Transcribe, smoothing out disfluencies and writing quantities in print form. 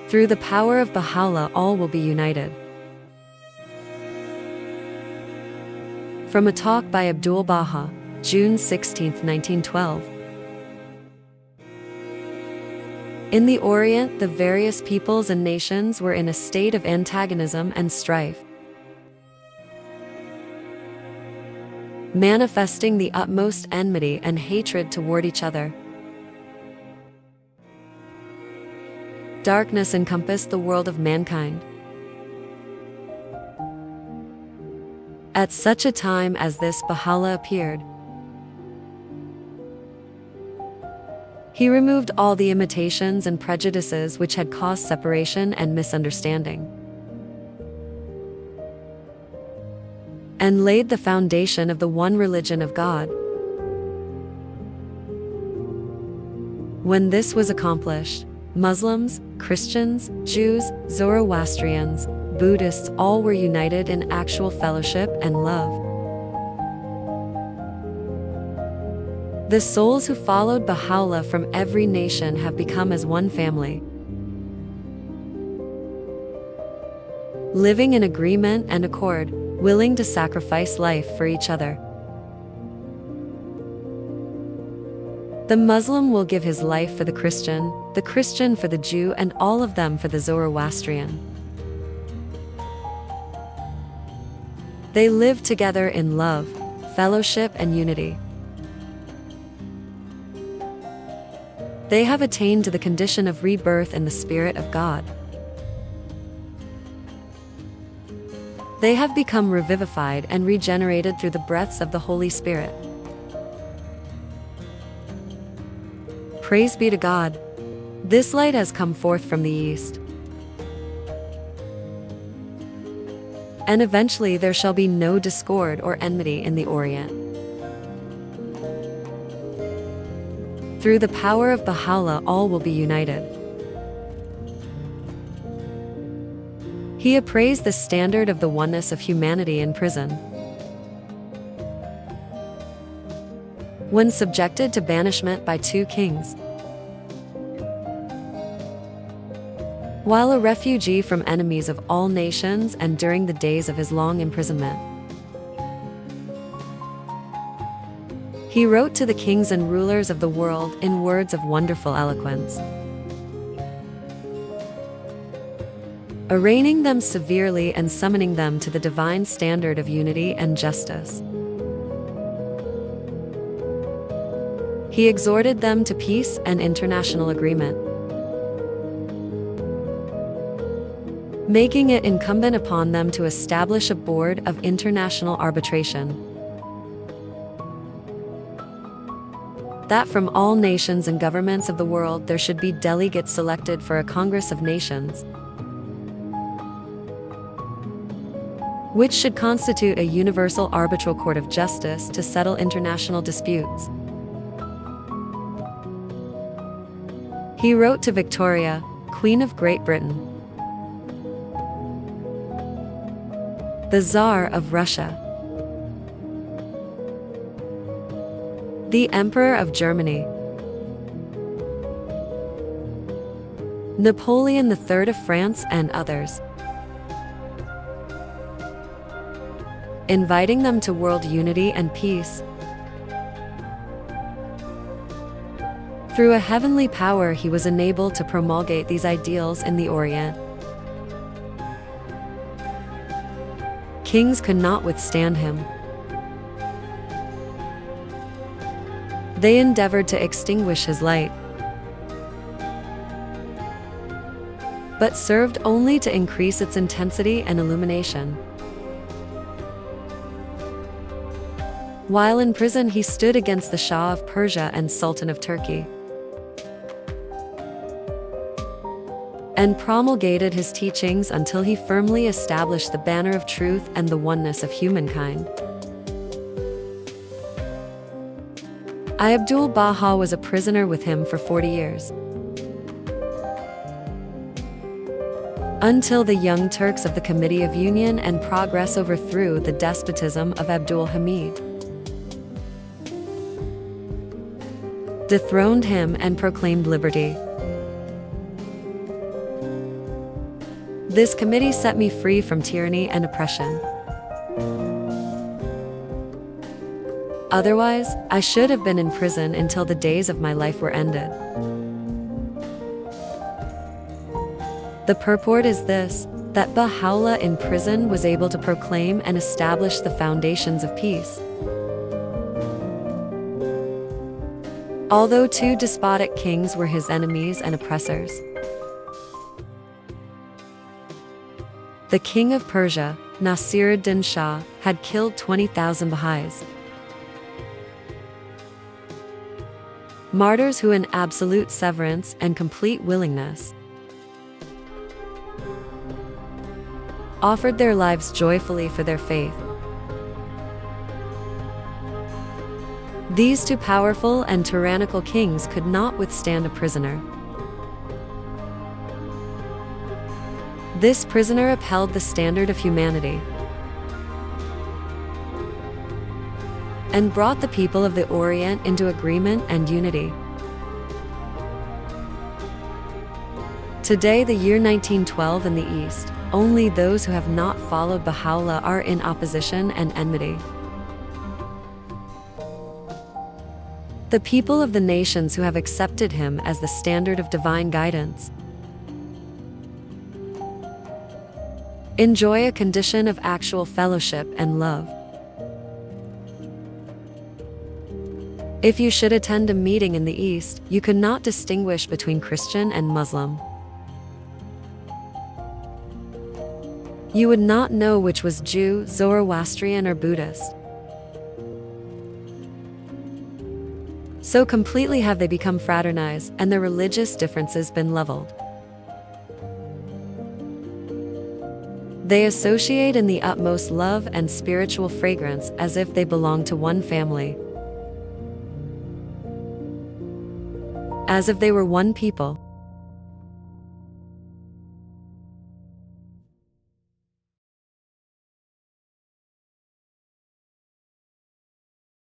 Through the power of Baha'u'llah, all will be united. From a talk by Abdu'l-Baha, June 16, 1912. In the Orient, the various peoples and nations were in a state of antagonism and strife, manifesting the utmost enmity and hatred toward each other. Darkness encompassed the world of mankind. At such a time as this, Baha'u'llah appeared. He removed all the imitations and prejudices which had caused separation and misunderstanding, and laid the foundation of the one religion of God. When this was accomplished, Muslims, Christians, Jews, Zoroastrians, Buddhists all were united in actual fellowship and love. The souls who followed Baha'u'llah from every nation have become as one family, living in agreement and accord, willing to sacrifice life for each other. The Muslim will give his life for the Christian for the Jew, and all of them for the Zoroastrian. They live together in love, fellowship, and unity. They have attained to the condition of rebirth in the Spirit of God. They have become revivified and regenerated through the breaths of the Holy Spirit. Praise be to God. This light has come forth from the east. And eventually there shall be no discord or enmity in the Orient. Through the power of Baha'u'llah, all will be united. He appraised the standard of the oneness of humanity in prison. When subjected to banishment by two kings, while a refugee from enemies of all nations, and during the days of his long imprisonment, he wrote to the kings and rulers of the world in words of wonderful eloquence, arraigning them severely and summoning them to the divine standard of unity and justice. He exhorted them to peace and international agreement, making it incumbent upon them to establish a board of international arbitration, that from all nations and governments of the world there should be delegates selected for a Congress of Nations, which should constitute a universal arbitral court of justice to settle international disputes. He wrote to Victoria, Queen of Great Britain, the Tsar of Russia, the Emperor of Germany, Napoleon III of France, and others, inviting them to world unity and peace. Through a heavenly power, he was enabled to promulgate these ideals in the Orient. Kings could not withstand him. They endeavored to extinguish his light, but served only to increase its intensity and illumination. While in prison, he stood against the Shah of Persia and Sultan of Turkey, and promulgated his teachings until he firmly established the banner of truth and the oneness of humankind. Abdu'l-Baha was a prisoner with him for 40 years, until the Young Turks of the Committee of Union and Progress overthrew the despotism of Abdul-Hamid, dethroned him, and proclaimed liberty. This committee set me free from tyranny and oppression. Otherwise, I should have been in prison until the days of my life were ended. The purport is this, that Baha'u'llah in prison was able to proclaim and establish the foundations of peace. Although two despotic kings were his enemies and oppressors. The king of Persia, Nasir-ud-Din Shah, had killed 20,000 Baha'is. Martyrs who in absolute severance and complete willingness offered their lives joyfully for their faith. These two powerful and tyrannical kings could not withstand a prisoner. This prisoner upheld the standard of humanity and brought the people of the Orient into agreement and unity. Today, the year 1912 in the East, only those who have not followed Baha'u'llah are in opposition and enmity. The people of the nations who have accepted him as the standard of divine guidance enjoy a condition of actual fellowship and love. If you should attend a meeting in the East, you could not distinguish between Christian and Muslim. You would not know which was Jew, Zoroastrian, or Buddhist. So completely have they become fraternized, and their religious differences been leveled. They associate in the utmost love and spiritual fragrance as if they belong to one family, as if they were one people.